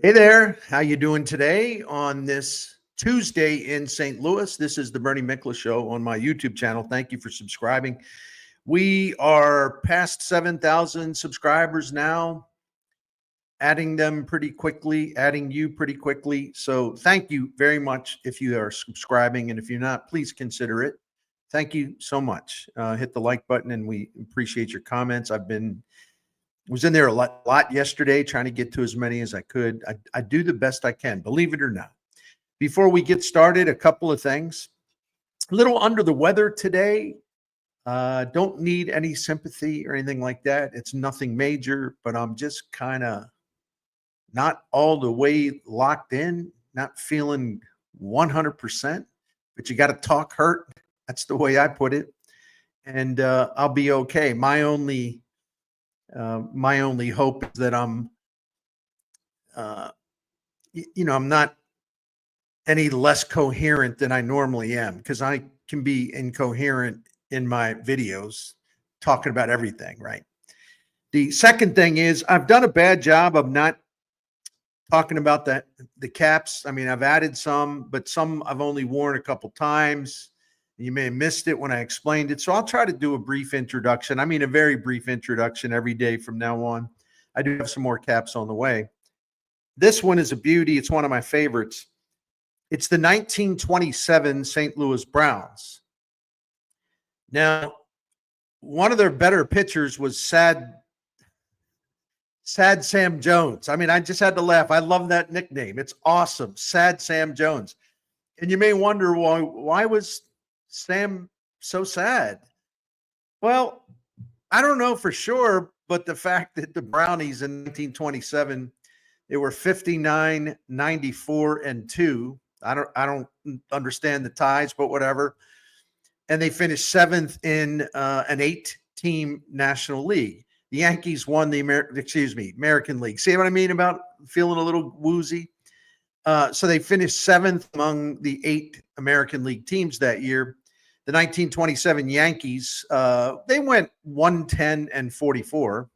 Hey there, how you doing today on this Tuesday in St. Louis? This is the Bernie Miklasz Show on my YouTube channel. Thank you for subscribing. We are past 7,000 subscribers now, adding them pretty quickly, adding you pretty quickly. So thank you very much if you are subscribing, and if you're not, please consider it. Thank you so much. Hit the like button, and we appreciate your comments. Was in there a lot yesterday trying to get to as many as I could. I do the best I can, believe it or not. Before we get started, a couple of things. A little under the weather today. Don't need any sympathy or anything like that. It's nothing major, but I'm just kind of not all the way locked in, not feeling 100%, but you got to talk hurt. That's the way I put it. And I'll be okay. My only hope is that I'm not any less coherent than I normally am, because I can be incoherent in my videos talking about everything, right? The second thing is I've done a bad job of not talking about the caps. I mean, I've added some, but some I've only worn a couple times. You may have missed it when I explained it. So I'll try to do a brief introduction. I mean, a very brief introduction every day from now on. I do have some more caps on the way. This one is a beauty. It's one of my favorites. It's the 1927 St. Louis Browns. Now, one of their better pitchers was Sad Sam Jones. I mean, I just had to laugh. I love that nickname. It's awesome. Sad Sam Jones. And you may wonder, why was Sam so sad? Well, I don't know for sure, but the fact that the Brownies in 1927, they were 59, 94, and 2. I don't understand the ties, but whatever. And they finished 7th in an 8-team National League. The Yankees won the American League. See what I mean about feeling a little woozy? So they finished 7th among the 8 American League teams that year. The 1927 Yankees, they went 110 and 44.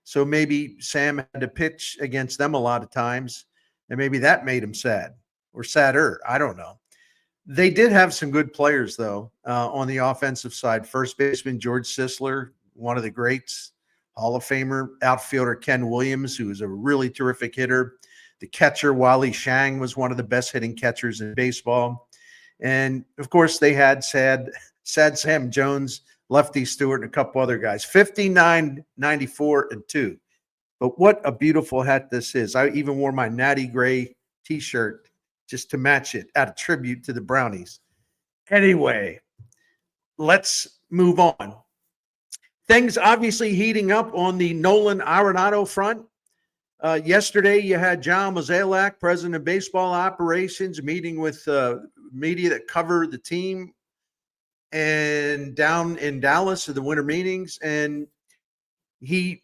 So maybe Sam had to pitch against them a lot of times, and maybe that made him sad or sadder. I don't know. They did have some good players, though, on the offensive side. First baseman George Sisler, one of the greats. Hall of Famer outfielder Ken Williams, who was a really terrific hitter. The catcher Wally Shang was one of the best hitting catchers in baseball. And, of course, they had Sad Sam Jones, Lefty Stewart, and a couple other guys. 59, 94, and 2. But what a beautiful hat this is. I even wore my Natty Gray T-shirt just to match it out of tribute to the Brownies. Anyway, let's move on. Things obviously heating up on the Nolan Arenado front. Yesterday, you had John Mozeliak, president of baseball operations, meeting with media that cover the team and down in Dallas at the winter meetings. And you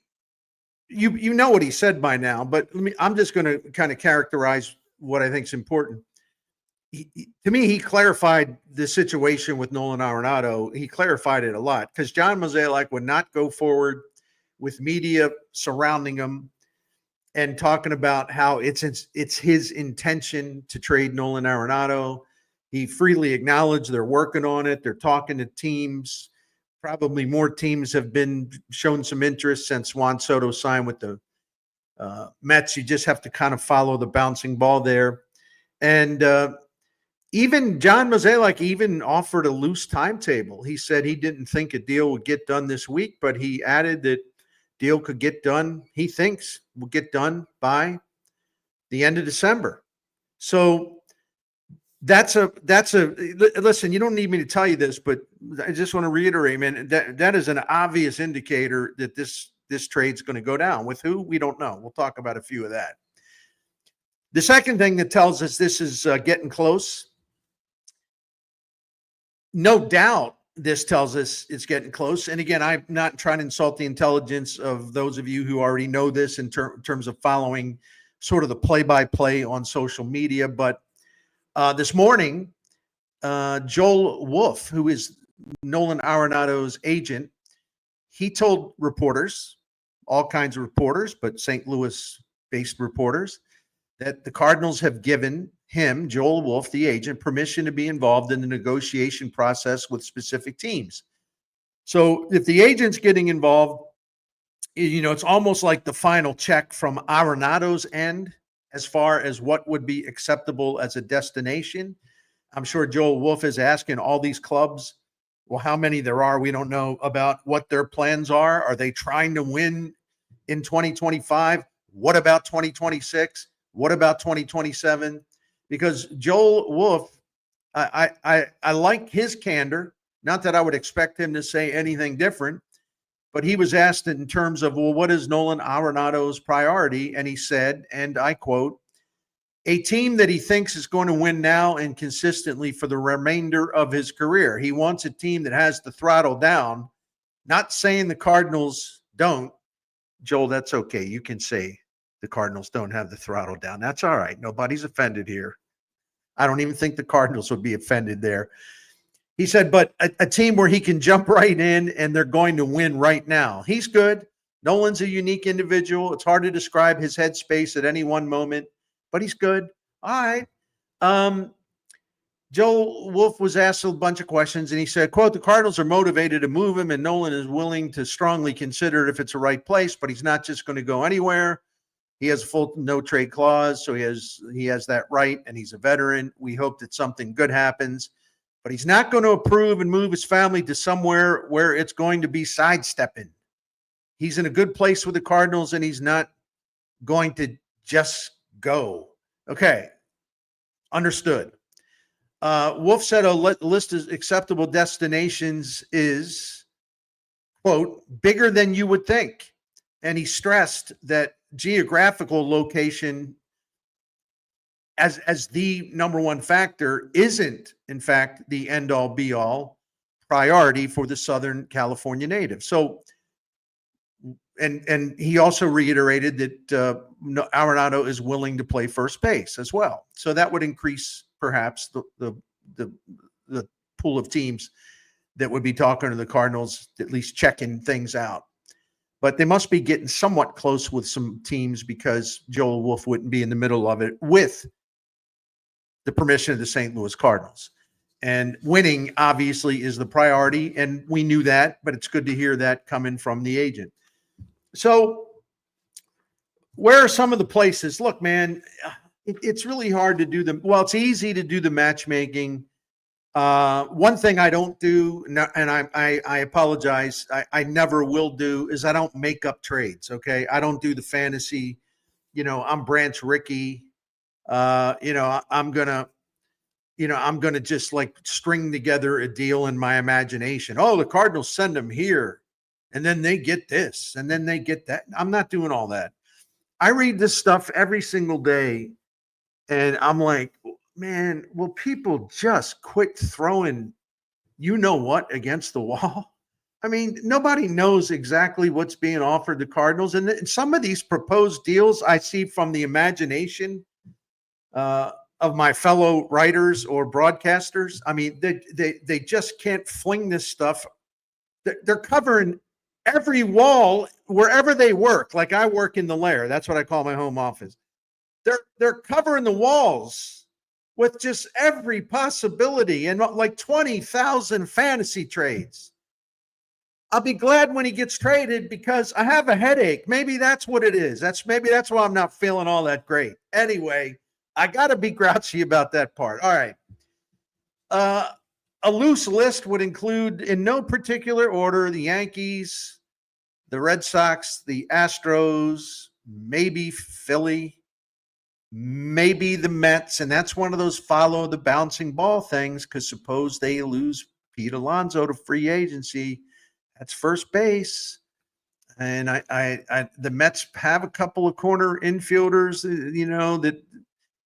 know what he said by now, but I'm just going to kind of characterize what I think is important. To me, he clarified the situation with Nolan Arenado. He clarified it a lot, because John Mozeliak would not go forward with media surrounding him and talking about how it's his intention to trade Nolan Arenado. He freely acknowledged they're working on it. They're talking to teams. Probably more teams have been shown some interest since Juan Soto signed with the Mets. You just have to kind of follow the bouncing ball there. And even John Mozeliak even offered a loose timetable. He said he didn't think a deal would get done this week, but he added that deal could get done. He thinks will get done by the end of December. So that's a listen, you don't need me to tell you this, but I just want to reiterate, man, that is an obvious indicator that this trade's going to go down. With who? We don't know. We'll talk about a few of that. The second thing that tells us this is getting close, no doubt this tells us it's getting close. And again, I'm not trying to insult the intelligence of those of you who already know this in terms of following sort of the play-by-play on social media. But this morning, Joel Wolf, who is Nolan Arenado's agent, he told reporters, all kinds of reporters, but St. Louis-based reporters, that the Cardinals have given him, Joel Wolfe, the agent, permission to be involved in the negotiation process with specific teams. So if the agent's getting involved, it's almost like the final check from Arenado's end as far as what would be acceptable as a destination. I'm sure Joel Wolfe is asking all these clubs, well, how many there are, we don't know, about what their plans are. Are they trying to win in 2025? What about 2026? What about 2027? Because Joel Wolfe, I like his candor. Not that I would expect him to say anything different, but he was asked in terms of, well, what is Nolan Arenado's priority? And he said, and I quote, a team that he thinks is going to win now and consistently for the remainder of his career. He wants a team that has the throttle down. Not saying the Cardinals don't. Joel, that's okay. You can say the Cardinals don't have the throttle down. That's all right. Nobody's offended here. I don't even think the Cardinals would be offended there. He said, but a team where he can jump right in and they're going to win right now. He's good. Nolan's a unique individual. It's hard to describe his headspace at any one moment, but he's good. All right. Joel Wolfe was asked a bunch of questions, and he said, quote, the Cardinals are motivated to move him, and Nolan is willing to strongly consider if it's the right place, but he's not just going to go anywhere. He has a full no-trade clause, so he has that right, and he's a veteran. We hope that something good happens. But he's not going to approve and move his family to somewhere where it's going to be sidestepping. He's in a good place with the Cardinals, and he's not going to just go. Okay, understood. Wolfe said a list of acceptable destinations is, quote, bigger than you would think. And he stressed that geographical location as the number one factor isn't, in fact, the end-all be-all priority for the Southern California native. So, and he also reiterated that Arenado is willing to play first base as well. So that would increase perhaps the pool of teams that would be talking to the Cardinals, at least checking things out. But they must be getting somewhat close with some teams because Joel Wolfe wouldn't be in the middle of it with the permission of the St. Louis Cardinals. And winning, obviously, is the priority, and we knew that, but it's good to hear that coming from the agent. So where are some of the places? Look, man, it's really hard to do them. Well, it's easy to do the matchmaking. One thing I don't do, and I apologize, I never will do, is I don't make up trades, okay? I don't do the fantasy, I'm Branch Rickey. I'm gonna just like string together a deal in my imagination. Oh, the Cardinals send them here, and then they get this, and then they get that. I'm not doing all that. I read this stuff every single day, and I'm like, man, will people just quit throwing what against the wall? I mean, nobody knows exactly what's being offered to Cardinals, and some of these proposed deals I see from the imagination of my fellow writers or broadcasters. I mean, they just can't fling this stuff. They're covering every wall wherever they work. Like I work in the lair. That's what I call my home office. They're covering the walls with just every possibility and like 20,000 fantasy trades. I'll be glad when he gets traded because I have a headache. Maybe that's what it is. Maybe that's why I'm not feeling all that great. Anyway, I got to be grouchy about that part. All right. A loose list would include, in no particular order, the Yankees, the Red Sox, the Astros, maybe Philly, maybe the Mets. And that's one of those follow the bouncing ball things because suppose they lose Pete Alonso to free agency. That's first base. And the Mets have a couple of corner infielders, that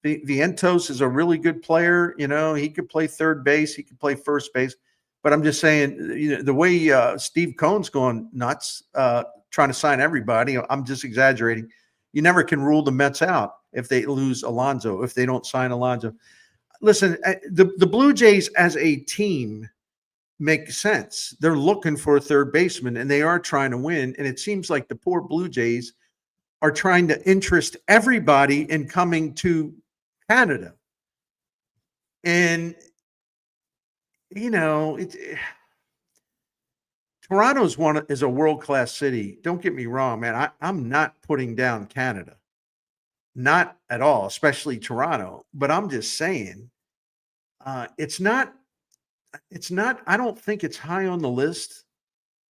Vientos is a really good player. He could play third base. He could play first base. But I'm just saying, the way Steve Cohen's going nuts, trying to sign everybody, I'm just exaggerating. You never can rule the Mets out if they lose Alonso, if they don't sign Alonso. Listen, the Blue Jays as a team make sense. They're looking for a third baseman, and they are trying to win. And it seems like the poor Blue Jays are trying to interest everybody in coming to Canada. And, Toronto's is a world-class city. Don't get me wrong, man. I'm not putting down Canada. Not at all, especially Toronto. But I'm just saying, it's not. It's not. I don't think it's high on the list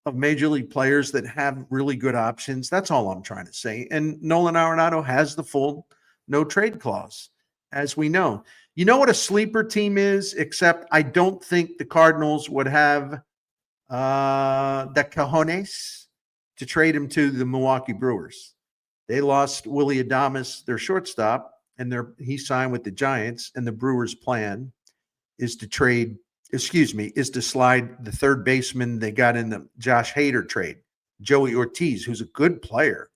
of major league players that have really good options. That's all I'm trying to say. And Nolan Arenado has the full no trade clause, as we know. You know what a sleeper team is? Except I don't think the Cardinals would have the cojones to trade him to the Milwaukee Brewers. They lost Willie Adames, their shortstop, and he signed with the Giants. And the Brewers' plan is to slide the third baseman they got in the Josh Hader trade, Joey Ortiz, who's a good player.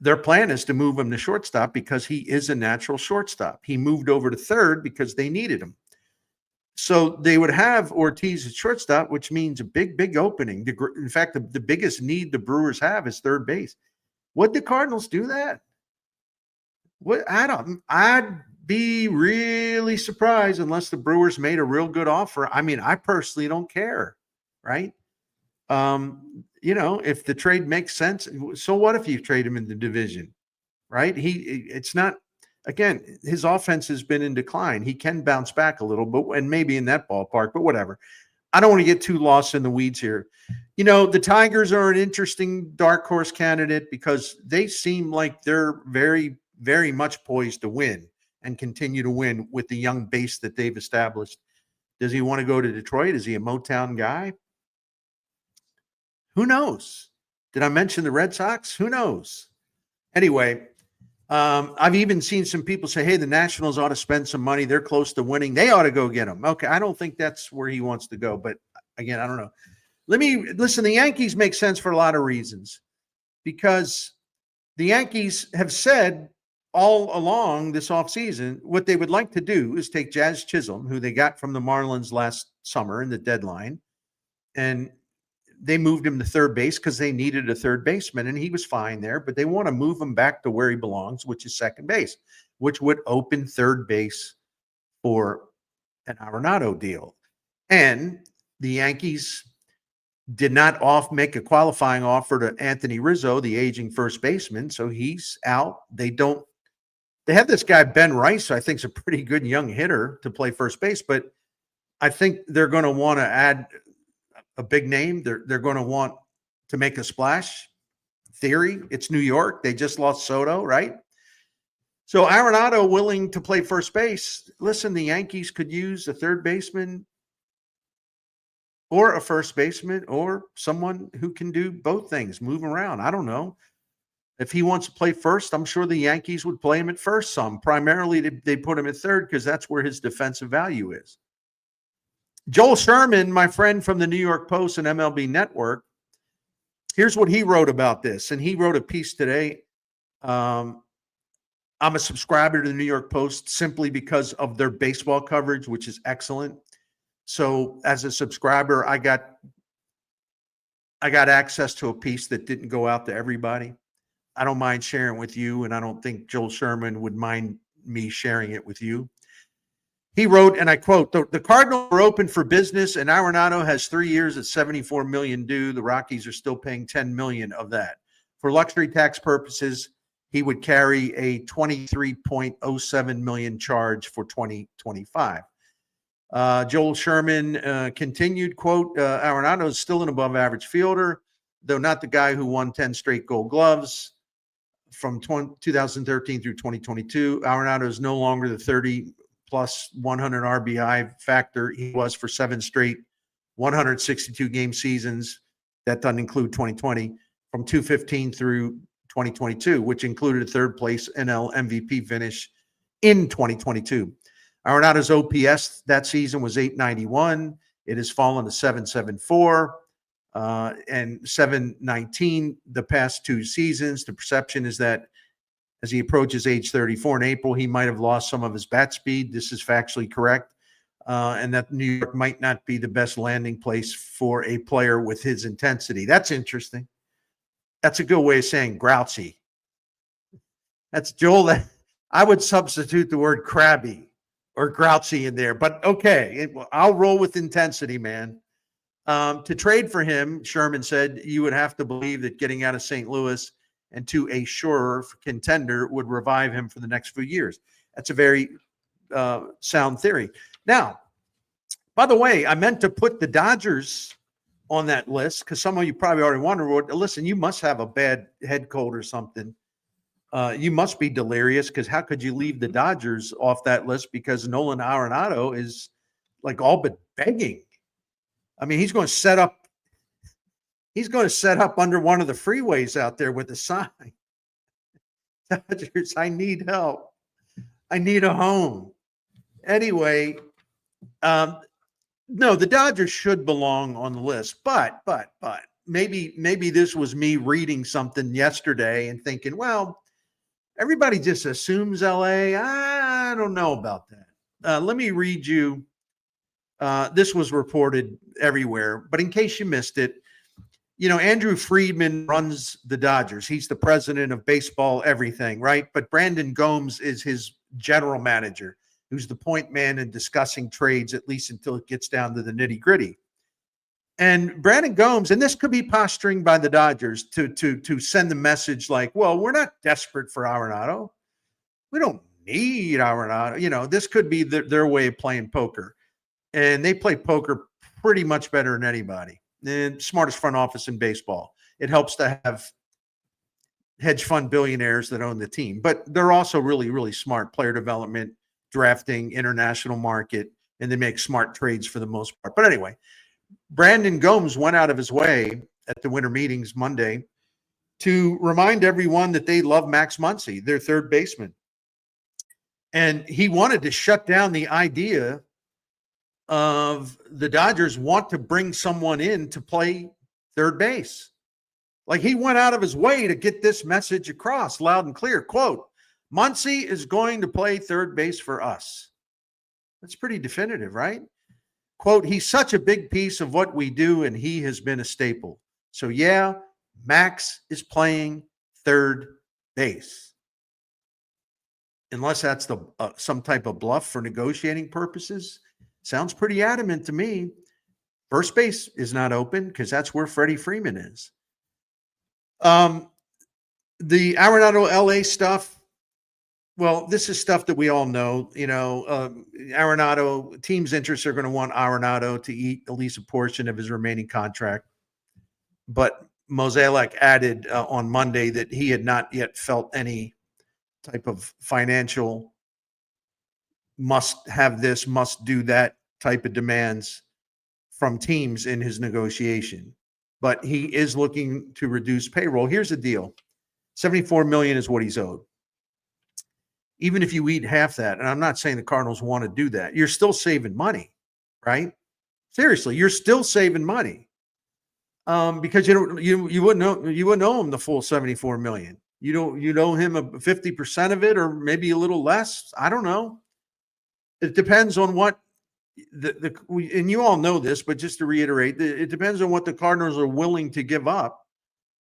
Their plan is to move him to shortstop because he is a natural shortstop. He moved over to third because they needed him. So they would have Ortiz at shortstop, which means a big, big opening. In fact, the biggest need the Brewers have is third base. Would the Cardinals do that? I'd be really surprised unless the Brewers made a real good offer. I mean, I personally don't care, right? If the trade makes sense, so what if you trade him in the division, right? It's not. Again, his offense has been in decline. He can bounce back a little bit, and maybe in that ballpark, but whatever. I don't want to get too lost in the weeds here. The Tigers are an interesting dark horse candidate because they seem like they're very, very much poised to win and continue to win with the young base that they've established. Does he want to go to Detroit? Is he a Motown guy? Who knows? Did I mention the Red Sox? Who knows? Anyway, I've even seen some people say, hey, the Nationals ought to spend some money. They're close to winning. They ought to go get him. Okay, I don't think that's where he wants to go. But again, I don't know. Listen, the Yankees make sense for a lot of reasons because the Yankees have said all along this offseason what they would like to do is take Jazz Chisholm, who they got from the Marlins last summer in the deadline, and they moved him to third base because they needed a third baseman, and he was fine there, but they want to move him back to where he belongs, which is second base, which would open third base for an Arenado deal. And the Yankees did not make a qualifying offer to Anthony Rizzo, the aging first baseman, so he's out. They have this guy, Ben Rice, who I think is a pretty good young hitter to play first base, but I think they're going to want to add a big name. They're going to want to make a splash. Theory, it's New York. They just lost Soto, right? So Arenado willing to play first base. Listen, the Yankees could use a third baseman or a first baseman or someone who can do both things, move around. I don't know. If he wants to play first, I'm sure the Yankees would play him at first some. Primarily, they put him at third because that's where his defensive value is. Joel Sherman, my friend from the New York Post and MLB Network, here's what he wrote about this. And he wrote a piece today. I'm a subscriber to the New York Post simply because of their baseball coverage, which is excellent. So as a subscriber, I got access to a piece that didn't go out to everybody. I don't mind sharing with you, and I don't think Joel Sherman would mind me sharing it with you. He wrote, and I quote, the Cardinals are open for business, and Arenado has 3 years at $74 million due. The Rockies are still paying $10 million of that. For luxury tax purposes, he would carry a $23.07 million charge for 2025. Joel Sherman continued, quote, Arenado is still an above-average fielder, though not the guy who won 10 straight Gold Gloves from 2013 through 2022. Arenado is no longer the 30 plus 100 RBI factor he was for 7 straight 162 game seasons. That doesn't include 2020 from 2015 through 2022, which included a third place NL MVP finish in 2022. Arenado's OPS that season was 891. It has fallen to 774 and 719 the past 2 seasons. The perception is that as he approaches age 34 in April, he might have lost some of his bat speed. This is factually correct. And that New York might not be the best landing place for a player with his intensity. That's interesting. That's a good way of saying grouchy. That's Joel. I would substitute the word crabby or grouchy in there, but okay, I'll roll with intensity, man. To trade for him, Sherman said, you would have to believe that getting out of St. Louis and to a surer contender would revive him for the next few years. That's a very sound theory. Now, by the way, I meant to put the Dodgers on that list because some of you probably already wonder, well, listen, you must have a bad head cold or something. You must be delirious because how could you leave the Dodgers off that list? Because Nolan Arenado is like all but begging. I mean, he's going to set up under one of the freeways out there with a sign. Dodgers, I need help. I need a home. Anyway, no, the Dodgers should belong on the list, but maybe this was me reading something yesterday and thinking, well, everybody just assumes LA. I don't know about that. Let me read you. This was reported everywhere, but in case you missed it, Andrew Friedman runs the Dodgers. He's the president of baseball, everything, right? But Brandon Gomes is his general manager, who's the point man in discussing trades, at least until it gets down to the nitty gritty. And Brandon Gomes, and this could be posturing by the Dodgers to send the message like, well, we're not desperate for Arenado. We don't need Arenado. This could be their way of playing poker. And they play poker pretty much better than anybody. The smartest front office in baseball. It helps to have hedge fund billionaires that own the team, but they're also really, really smart. Player development, drafting, international market, and they make smart trades for the most part. But anyway, Brandon Gomes went out of his way at the winter meetings Monday to remind everyone that they love Max Muncy, their third baseman. And he wanted to shut down the idea of the Dodgers want to bring someone in to play third base. Like he went out of his way to get this message across loud and clear. Quote, Muncy is going to play third base for us. That's pretty definitive, right? Quote, he's such a big piece of what we do, and he has been a staple. So, yeah, Max is playing third base. Unless that's some type of bluff for negotiating purposes. Sounds pretty adamant to me. First base is not open because that's where Freddie Freeman is. The Arenado LA stuff, well, this is stuff that we all know. Arenado, teams' interests are going to want Arenado to eat at least a portion of his remaining contract. But Mozeliak added on Monday that he had not yet felt any type of financial must have this, must do that type of demands from teams in his negotiation. But he is looking to reduce payroll. Here's the deal. $74 million is what he's owed. Even if you eat half that, and I'm not saying the Cardinals want to do that, you're still saving money, right? Seriously, you're still saving money. Because you wouldn't owe him the full $74 million. You owe him 50% of it, or maybe a little less. I don't know. It depends on what and you all know this, but just to reiterate, it depends on what the Cardinals are willing to give up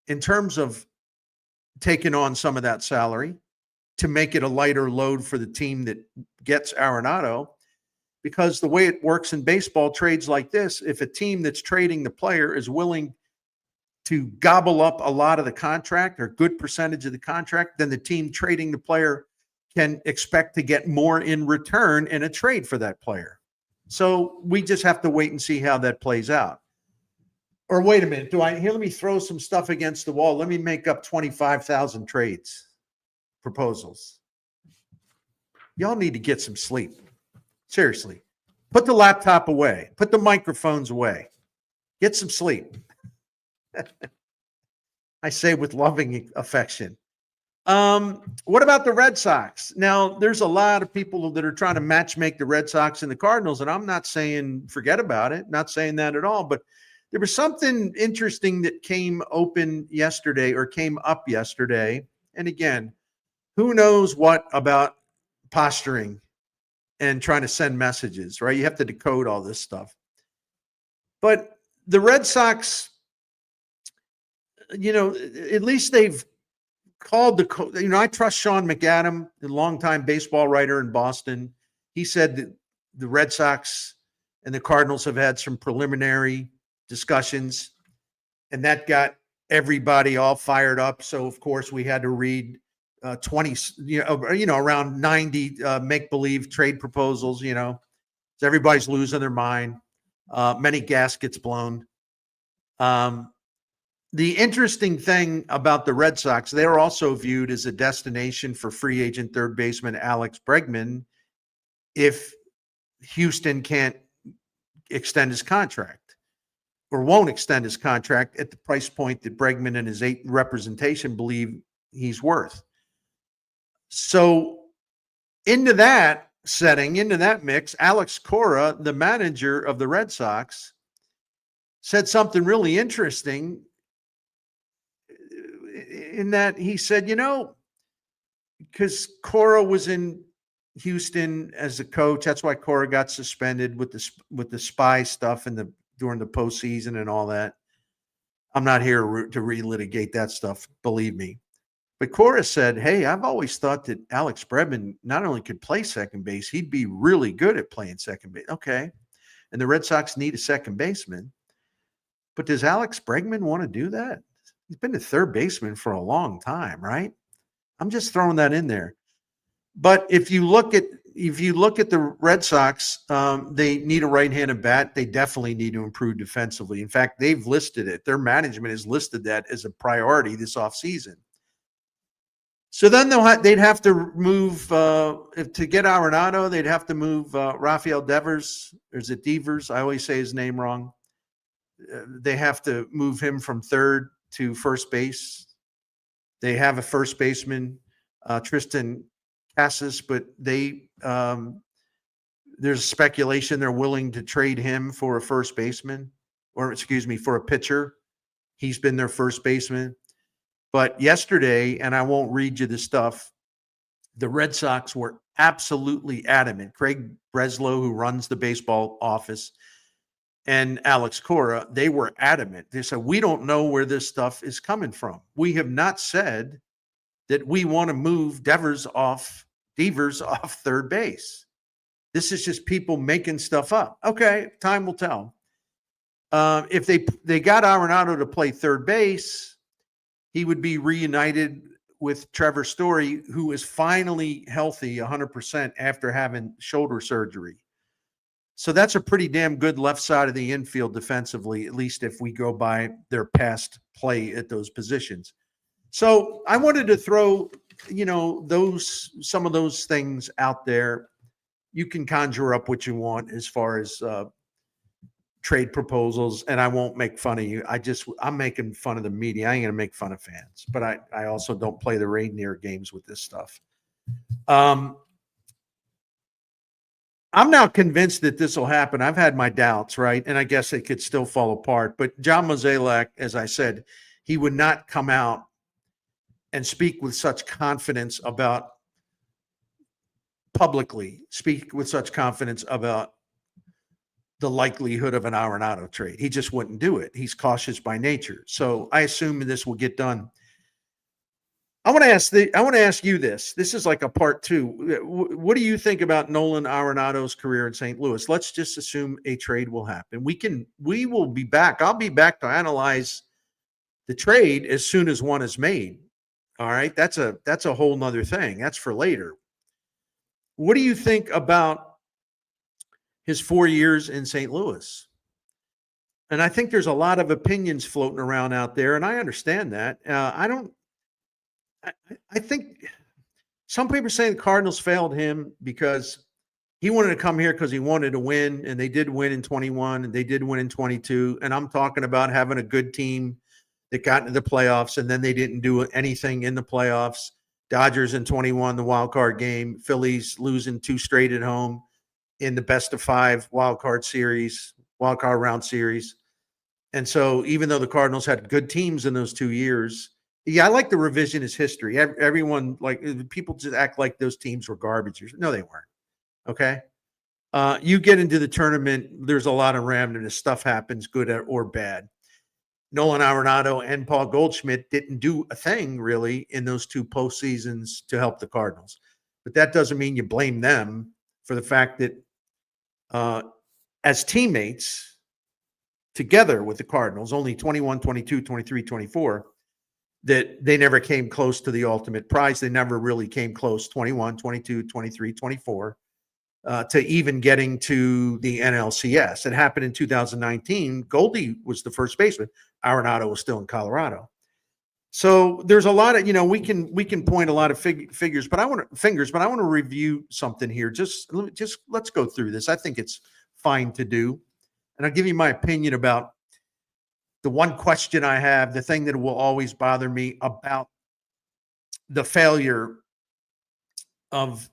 in terms of taking on some of that salary to make it a lighter load for the team that gets Arenado. Because the way it works in baseball, trades like this, if a team that's trading the player is willing to gobble up a lot of the contract or a good percentage of the contract, then the team trading the player can expect to get more in return in a trade for that player. So we just have to wait and see how that plays out. Or wait a minute, let me throw some stuff against the wall. Let me make up 25,000 trades proposals. Y'all need to get some sleep. Seriously. Put the laptop away. Put the microphones away. Get some sleep. I say with loving affection. What about the Red Sox? Now, there's a lot of people that are trying to matchmake the Red Sox and the Cardinals, and I'm not saying forget about it, not saying that at all, but there was something interesting that came up yesterday. And again, who knows what about posturing and trying to send messages, right? You have to decode all this stuff. But the Red Sox, at least they've called I trust Sean McAdam, the longtime baseball writer in Boston. He said that the Red Sox and the Cardinals have had some preliminary discussions, and that got everybody all fired up. So of course we had to read 20, around 90 make-believe trade proposals. So everybody's losing their mind. Many gaskets blown. The interesting thing about the Red Sox, they're also viewed as a destination for free agent third baseman Alex Bregman if Houston can't extend his contract or won't extend his contract at the price point that Bregman and his representation believe he's worth. So into that setting, into that mix, Alex Cora, the manager of the Red Sox, said something really interesting in that he said, because Cora was in Houston as a coach, that's why Cora got suspended with the spy stuff during the postseason and all that. I'm not here to relitigate that stuff, believe me. But Cora said, hey, I've always thought that Alex Bregman not only could play second base, he'd be really good at playing second base. Okay. And the Red Sox need a second baseman. But does Alex Bregman want to do that? He's been a third baseman for a long time, right? I'm just throwing that in there. But if you look at the Red Sox, they need a right-handed bat. They definitely need to improve defensively. In fact, they've listed it. Their management has listed that as a priority this offseason. So then they'd have to move to get Arenado. They'd have to move Rafael Devers. Or is it Devers? I always say his name wrong. They have to move him from third to first base. They have a first baseman, Tristan Casas, but there's speculation they're willing to trade him for a first baseman, for a pitcher. He's been their first baseman. But yesterday, and I won't read you the stuff, the Red Sox were absolutely adamant. Craig Breslow, who runs the baseball office, and Alex Cora, they were adamant. They said, we don't know where this stuff is coming from. We have not said that we want to move Devers off third base. This is just people making stuff up. Okay, time will tell. If they got Arenado to play third base, he would be reunited with Trevor Story, who is finally healthy 100% after having shoulder surgery. So that's a pretty damn good left side of the infield defensively, at least if we go by their past play at those positions. So I wanted to throw, some of those things out there. You can conjure up what you want as far as trade proposals, and I won't make fun of you. I'm making fun of the media. I ain't going to make fun of fans, but I also don't play the reindeer games with this stuff. I'm now convinced that this will happen. I've had my doubts, right? And I guess it could still fall apart. But John Mozeliak, as I said, he would not come out and speak with such confidence about the likelihood of an Arenado trade. He just wouldn't do it. He's cautious by nature. So I assume this will get done. I want to ask you this. This is like a part two. What do you think about Nolan Arenado's career in St. Louis? Let's just assume a trade will happen. We will be back. I'll be back to analyze the trade as soon as one is made. All right. That's a whole nother thing. That's for later. What do you think about his 4 years in St. Louis? And I think there's a lot of opinions floating around out there, and I understand that. I think some people are saying the Cardinals failed him because he wanted to come here because he wanted to win, and they did win in 21, and they did win in 22. And I'm talking about having a good team that got into the playoffs, and then they didn't do anything in the playoffs. Dodgers in 21, the wild card game. Phillies losing 2 straight at home in the best of 5 wild card round series. And so even though the Cardinals had good teams in those 2 years, I like the revisionist history. Everyone, people just act like those teams were garbage. No, they weren't. Okay. You get into the tournament, there's a lot of randomness. Stuff happens, good or bad. Nolan Arenado and Paul Goldschmidt didn't do a thing really in those two postseasons to help the Cardinals. But that doesn't mean you blame them for the fact that as teammates together with the Cardinals, only 21, 22, 23, 24, that they never came close to the ultimate prize. They never really came close, 21, 22, 23, 24, to even getting to the NLCS. It happened in 2019. Goldie was the first baseman. Arenado was still in Colorado. So there's a lot of, we can point a lot of figures, but I want to review something here. Just let's go through this. I think it's fine to do. And I'll give you my opinion about the one question I have, the thing that will always bother me about the failure of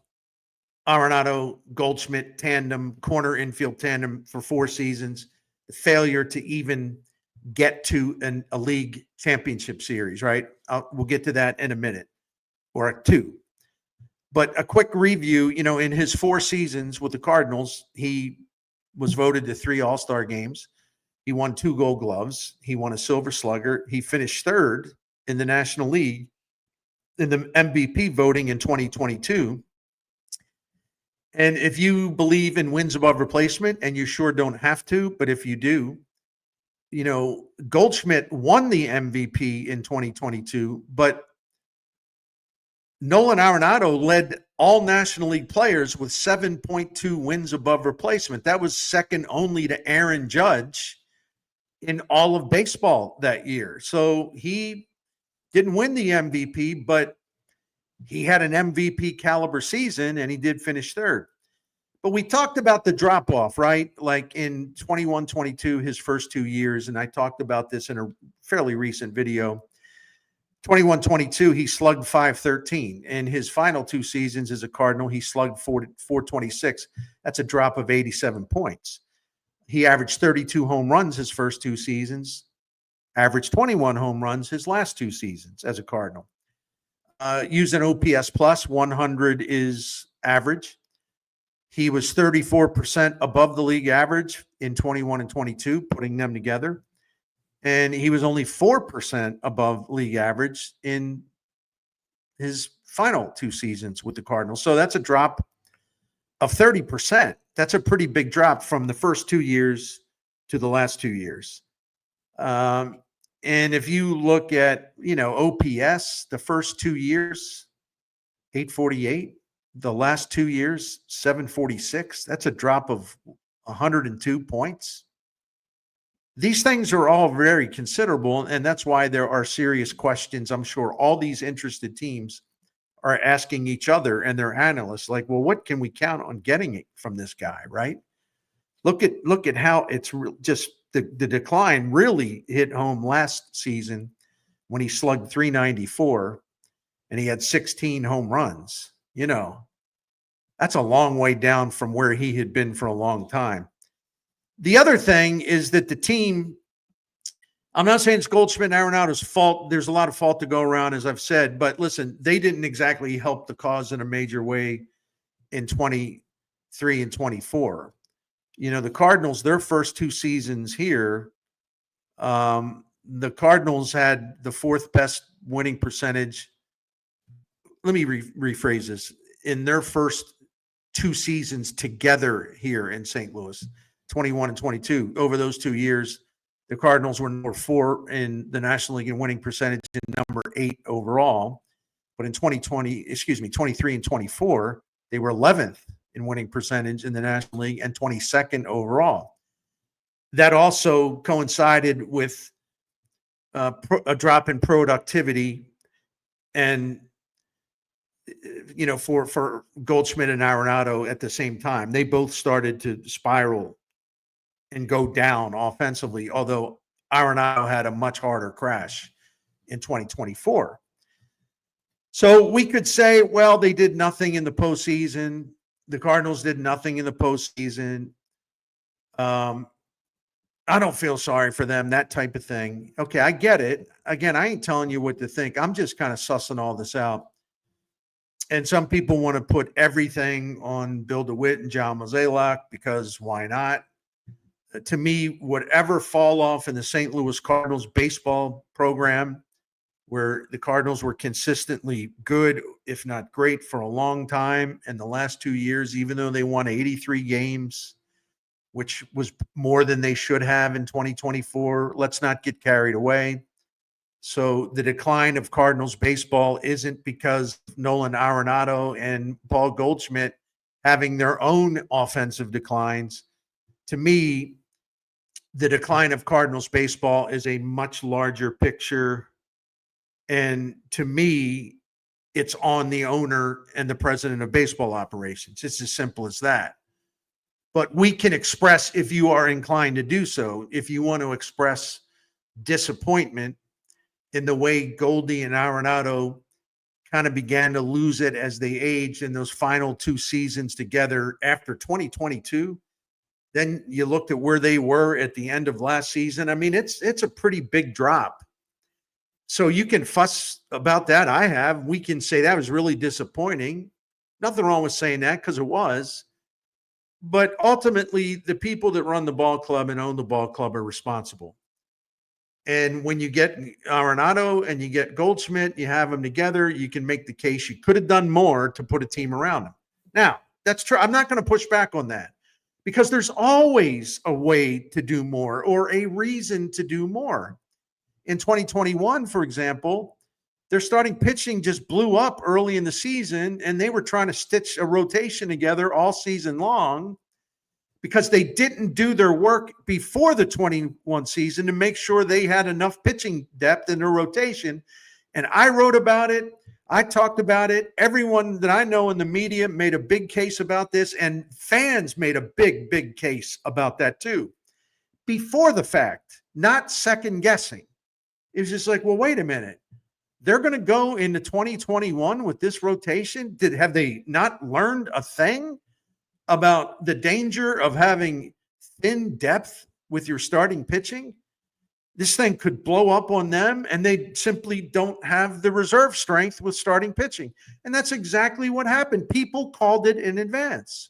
Arenado Goldschmidt tandem, corner infield tandem for 4 seasons, the failure to even get to a league championship series, right? We'll get to that in a minute or 2. But a quick review, in his 4 seasons with the Cardinals, he was voted to 3 All-Star games. He won 2 Gold Gloves. He won a Silver Slugger. He finished 3rd in the National League in the MVP voting in 2022. And if you believe in wins above replacement, and you sure don't have to, but if you do, Goldschmidt won the MVP in 2022, but Nolan Arenado led all National League players with 7.2 wins above replacement. That was second only to Aaron Judge in all of baseball that year. So he didn't win the MVP, but he had an MVP caliber season and he did finish 3rd. But we talked about the drop off, right? Like in 21, 22, his first 2 years. And I talked about this in a fairly recent video. 21, 22, he slugged .513. In his final 2 seasons as a Cardinal, he slugged .426. That's a drop of 87 points. He averaged 32 home runs his first 2 seasons, averaged 21 home runs his last 2 seasons as a Cardinal. Using OPS plus, 100 is average. He was 34% above the league average in 21 and 22, putting them together. And he was only 4% above league average in his final 2 seasons with the Cardinals. So that's a drop of 30%. That's a pretty big drop from the first 2 years to the last 2 years. And if you look at, OPS, the first 2 years, 848. The last 2 years, 746. That's a drop of 102 points. These things are all very considerable, and that's why there are serious questions. I'm sure all these interested teams are asking each other and their analysts, like, well, what can we count on getting from this guy, right? Look at how it's just the decline really hit home last season when he slugged .394 and he had 16 home runs. That's a long way down from where he had been for a long time. The other thing is that the team, I'm not saying it's Goldschmidt and Arenado's fault. There's a lot of fault to go around, as I've said. But listen, they didn't exactly help the cause in a major way in 23 and 24. The Cardinals, their first 2 seasons here, the Cardinals had the 4th best winning percentage. Let me rephrase this. In their first 2 seasons together here in St. Louis, 21 and 22, over those 2 years, the Cardinals were number 4 in the National League in winning percentage and number 8 overall. But in 23 and 24, they were 11th in winning percentage in the National League and 22nd overall. That also coincided with a drop in productivity and for Goldschmidt and Arenado at the same time. They both started to spiral and go down offensively, although Arenado had a much harder crash in 2024. So we could say, well, they did nothing in the postseason. The Cardinals did nothing in the postseason. I don't feel sorry for them, that type of thing. Okay, I get it. Again, I ain't telling you what to think. I'm just kind of sussing all this out. And some people want to put everything on Bill DeWitt and John Mozeliak because why not? to me, would ever fall off in the St. Louis Cardinals baseball program, where the Cardinals were consistently good, if not great, for a long time. And the last 2 years, even though they won 83 games, which was more than they should have in 2024, let's not get carried away. So the decline of Cardinals baseball isn't because of Nolan Arenado and Paul Goldschmidt having their own offensive declines. To me, the decline of Cardinals baseball is a much larger picture. And to me, it's on the owner and the president of baseball operations. It's as simple as that. But we can express, if you are inclined to do so, if you want to express disappointment in the way Goldie and Arenado kind of began to lose it as they aged in those final 2 seasons together after 2022. Then you looked at where they were at the end of last season. I mean, it's a pretty big drop. So you can fuss about that. I have. We can say that was really disappointing. Nothing wrong with saying that, because it was. But ultimately, the people that run the ball club and own the ball club are responsible. And when you get Arenado and you get Goldschmidt, you have them together, you can make the case you could have done more to put a team around them. Now, that's true. I'm not going to push back on that, because there's always a way to do more or a reason to do more. In 2021, for example, their starting pitching just blew up early in the season, and they were trying to stitch a rotation together all season long because they didn't do their work before the 21 season to make sure they had enough pitching depth in their rotation. And I wrote about it. I talked about it. Everyone that I know in the media made a big case about this, and fans made a big, big case about that too. Before the fact, not second guessing. It was just like, well, wait a minute. They're going to go into 2021 with this rotation? Have they not learned a thing about the danger of having thin depth with your starting pitching? This thing could blow up on them, and they simply don't have the reserve strength with starting pitching. And that's exactly what happened. People called it in advance.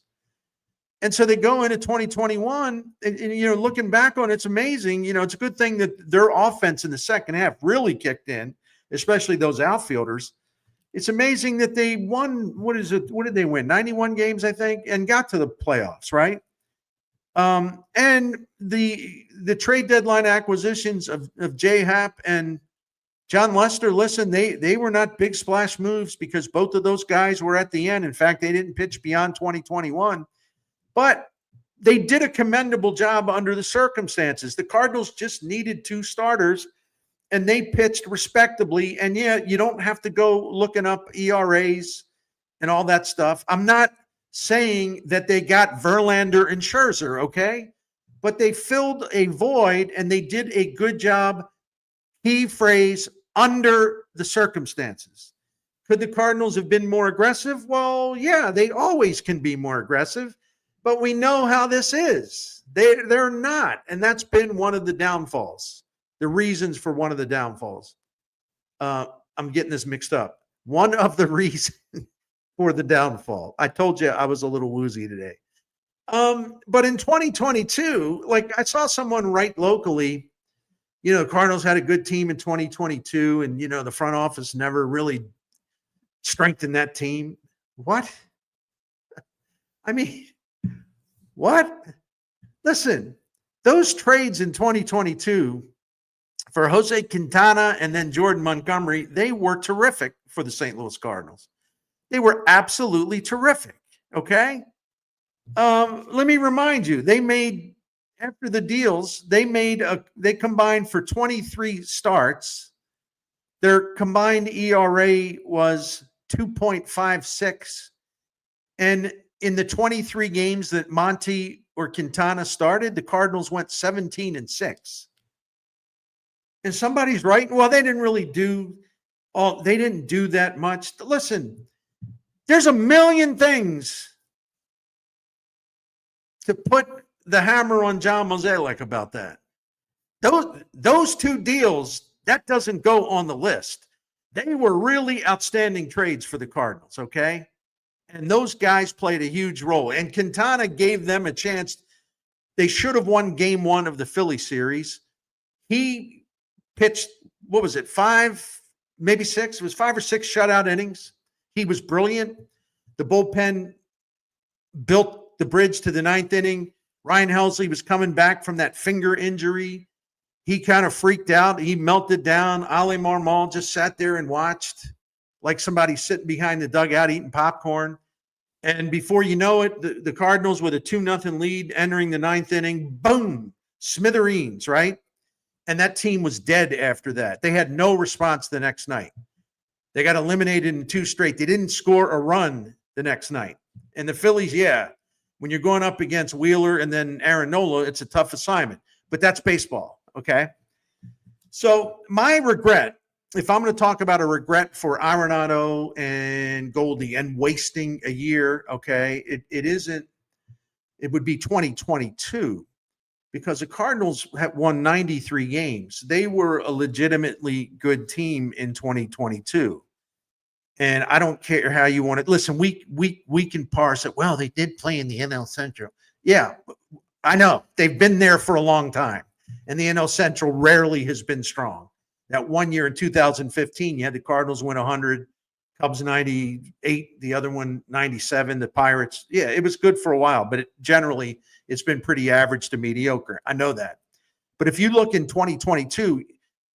And so they go into 2021, and looking back on it, it's amazing. It's a good thing that their offense in the second half really kicked in, especially those outfielders. It's amazing that they won. What did they win? 91 games, I think, and got to the playoffs, right? And the trade deadline acquisitions of J-Happ and John Lester, listen, they were not big splash moves, because both of those guys were at the end. In fact, they didn't pitch beyond 2021. But they did a commendable job under the circumstances. The Cardinals just needed 2 starters, and they pitched respectably. And yeah, you don't have to go looking up ERAs and all that stuff. I'm not saying that they got Verlander and Scherzer, okay? But they filled a void, and they did a good job, key phrase, under the circumstances. Could the Cardinals have been more aggressive? Well, yeah, they always can be more aggressive. But we know how this is. They're not. And that's been one of the downfalls, the reasons for one of the downfalls. I'm getting this mixed up. One of the reasons for the downfall. I told you I was a little woozy today. But in 2022, like I saw someone write locally, the Cardinals had a good team in 2022, and, the front office never really strengthened that team. What? I mean, what? Listen, those trades in 2022 for Jose Quintana and then Jordan Montgomery, they were terrific for the St. Louis Cardinals. They were absolutely terrific, okay? Let me remind you, they made, after the deals, they combined for 23 starts. Their combined ERA was 2.56. And in the 23 games that Monty or Quintana started, the Cardinals went 17-6. And somebody's right. Well, they didn't do that much. Listen, there's a million things to put the hammer on John Mozeliak about that. Those 2 deals, that doesn't go on the list. They were really outstanding trades for the Cardinals, okay? And those guys played a huge role. And Quintana gave them a chance They should have won game 1 of the Philly series. He pitched, what was it, 5, maybe 6? It was 5 or 6 shutout innings. He was brilliant. The bullpen built the bridge to the 9th inning. Ryan Helsley was coming back from that finger injury. He kind of freaked out. He melted down. Ali Marmol just sat there and watched like somebody sitting behind the dugout eating popcorn. And before you know it, the Cardinals with a 2-0 lead entering the 9th inning, boom, smithereens, right? And that team was dead after that. They had no response the next night. They got eliminated in 2 straight. They didn't score a run the next night. And the Phillies, yeah, when you're going up against Wheeler and then Aaron Nola, it's a tough assignment. But that's baseball, okay? So my regret, if I'm going to talk about a regret for Arenado and Goldie and wasting a year, okay, it would be 2022 because the Cardinals have won 93 games. They were a legitimately good team in 2022. And I don't care how you want it. Listen, we can parse it. Well, they did play in the NL Central. Yeah, I know. They've been there for a long time. And the NL Central rarely has been strong. That one year in 2015, you had the Cardinals win 100, Cubs 98, the other one 97, the Pirates. Yeah, it was good for a while, but generally it's been pretty average to mediocre. I know that. But if you look in 2022,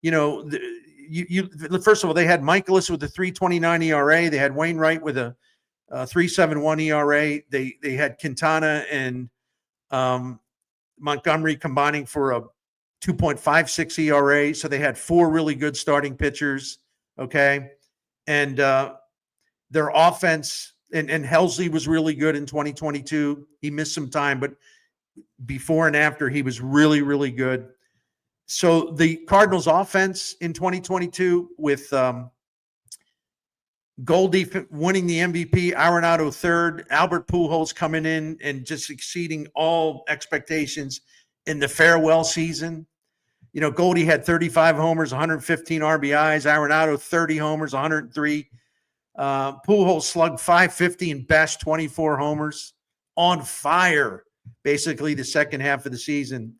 you know, first of all, they had Miklasz with a 3.29 ERA. They had Wainwright with a 3.71 ERA. They had Quinata and Montgomery combining for a 2.56 ERA. So they had 4 really good starting pitchers. Okay. And their offense and Helsley was really good in 2022. He missed some time, but before and after he was really, really good. So the Cardinals offense in 2022 with Goldie winning the MVP, Arenado third, Albert Pujols coming in and just exceeding all expectations in the farewell season. You know, Goldie had 35 homers, 115 RBIs, Arenado 30 homers, 103. Pujols slugged 550 and bashed 24 homers. On fire, basically the second half of the season.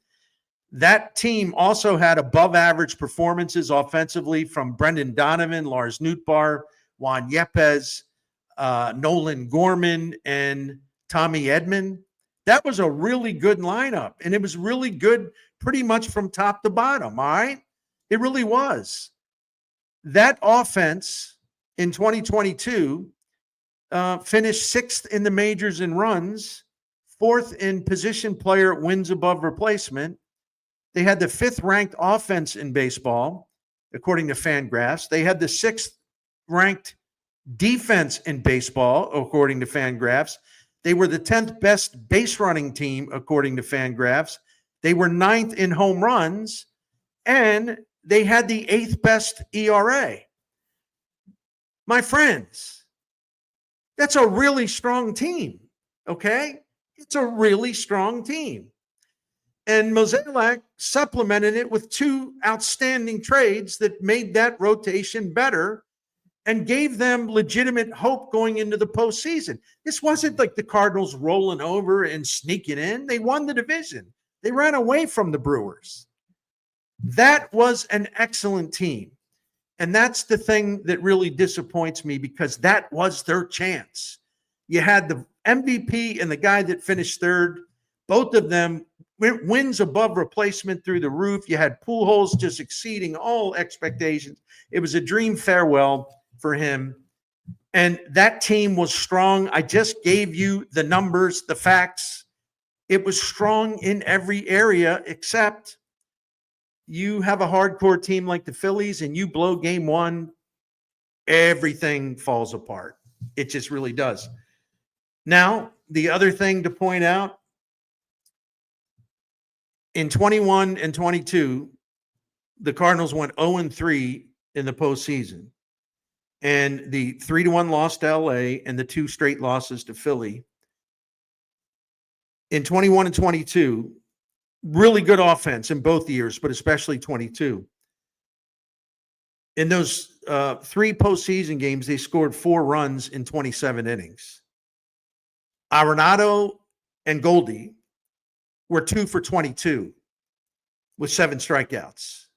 That team also had above average performances offensively from Brendan Donovan, Lars Nootbaar, Juan Yepes, Nolan Gorman, and Tommy Edman. That was a really good lineup, and it was really good pretty much from top to bottom, all right? It really was. That offense in 2022 finished 6th in the majors in runs, 4th in position player wins above replacement. They had the 5th ranked offense in baseball, according to Fangraphs. They had the 6th ranked defense in baseball, according to Fangraphs. They were the 10th best base running team, according to Fangraphs. They were 9th in home runs, and they had the 8th best ERA. My friends, that's a really strong team, okay? It's a really strong team. And Mozeliak supplemented it with 2 outstanding trades that made that rotation better and gave them legitimate hope going into the postseason. This wasn't like the Cardinals rolling over and sneaking in. They won the division. They ran away from the Brewers. That was an excellent team. And that's the thing that really disappoints me because that was their chance. You had the MVP and the guy that finished third, both of them wins above replacement through the roof. You had Pujols just exceeding all expectations. It was a dream farewell for him. And that team was strong. I just gave you the numbers, the facts. It was strong in every area except you have a hardcore team like the Phillies and you blow game 1, everything falls apart. It just really does. Now, the other thing to point out, in 21 and 22, the Cardinals went 0-3 in the postseason. And the 3-1 loss to LA and the 2 straight losses to Philly. In 21 and 22, really good offense in both years, but especially 22. In those 3 postseason games, they scored 4 runs in 27 innings. Arenado and Goldie were 2 for 22 with 7 strikeouts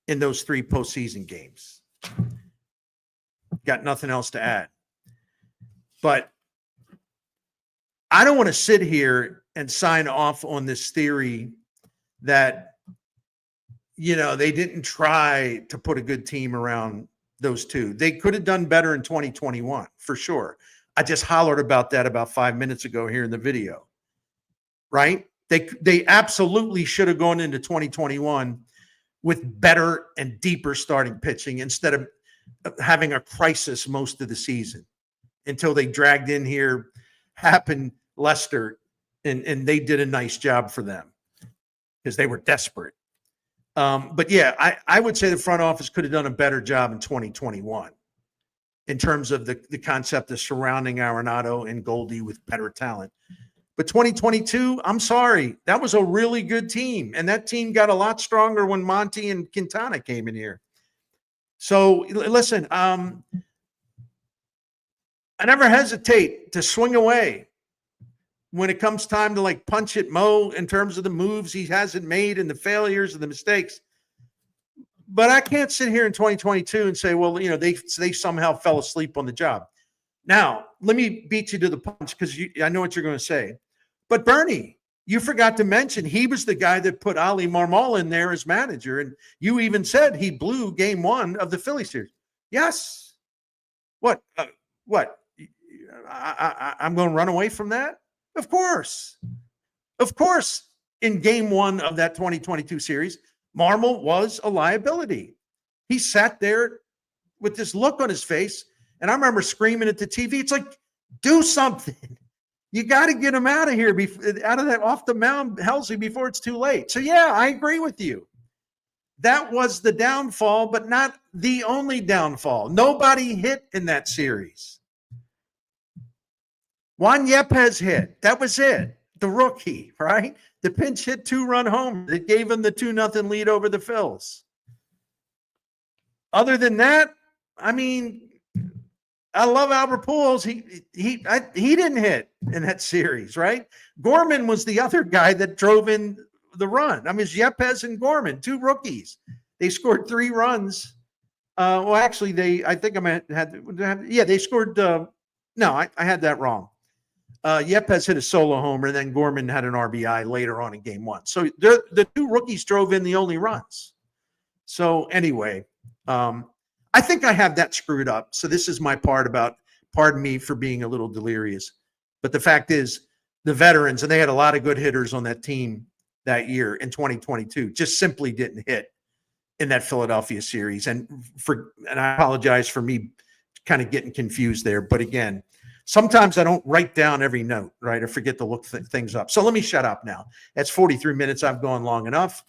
in those 3 postseason games. Got nothing else to add. But I don't want to sit here and sign off on this theory that, they didn't try to put a good team around those two. They could have done better in 2021, for sure. I just hollered about that about 5 minutes ago here in the video, right? They absolutely should have gone into 2021 with better and deeper starting pitching instead of having a crisis most of the season until they dragged in here Happ and Lester, and they did a nice job for them because they were desperate. But yeah, I would say the front office could have done a better job in 2021 in terms of the concept of surrounding Arenado and Goldie with better talent. But 2022, I'm sorry, that was a really good team. And that team got a lot stronger when Monty and Quintana came in here. So listen, I never hesitate to swing away when it comes time to like punch at Mo in terms of the moves he hasn't made and the failures and the mistakes. But I can't sit here in 2022 and say, well, they somehow fell asleep on the job. Now, let me beat you to the punch because I know what you're going to say. But Bernie, you forgot to mention he was the guy that put Ali Marmol in there as manager. And you even said he blew game 1 of the Philly series. Yes. What? I'm going to run away from that? Of course. Of course, in game 1 of that 2022 series, Marmol was a liability. He sat there with this look on his face, and I remember screaming at the TV, it's like, do something. You got to get him out of here, out of that off the mound, Helsley, before it's too late. So, yeah, I agree with you. That was the downfall, but not the only downfall. Nobody hit in that series. Juan Yepes hit. That was it. The rookie, right? The pinch hit 2-run homer that gave him the 2-0 lead over the Phils. Other than that, I mean, I love Albert Pujols. He didn't hit in that series, right? Gorman was the other guy that drove in the run. I mean, it's Yepes and Gorman, 2 rookies. They scored 3 runs. Well, actually, they scored. No, I had that wrong. Yepes hit a solo homer, and then Gorman had an RBI later on in game 1. So the 2 rookies drove in the only runs. So anyway, I think I have that screwed up. So this is my part about, pardon me for being a little delirious. But the fact is, the veterans, and they had a lot of good hitters on that team that year in 2022, just simply didn't hit in that Philadelphia series. And I apologize for me kind of getting confused there. But again, sometimes I don't write down every note, right? I forget to look things up. So let me shut up now. That's 43 minutes. I've gone long enough.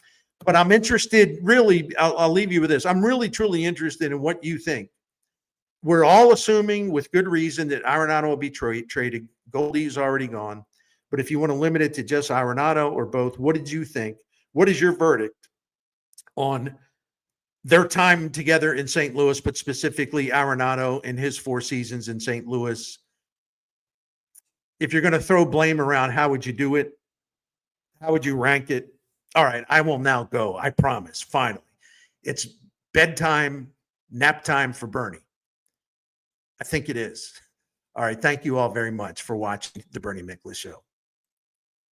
But I'm interested, really, I'll leave you with this. I'm really, truly interested in what you think. We're all assuming with good reason that Arenado will be traded. Goldie's already gone. But if you want to limit it to just Arenado or both, what did you think? What is your verdict on their time together in St. Louis, but specifically Arenado and his 4 seasons in St. Louis? If you're going to throw blame around, how would you do it? How would you rank it? All right, I will now go. I promise. Finally, it's bedtime, nap time for Bernie. I think it is. All right. Thank you all very much for watching the Bernie Miklasz Show.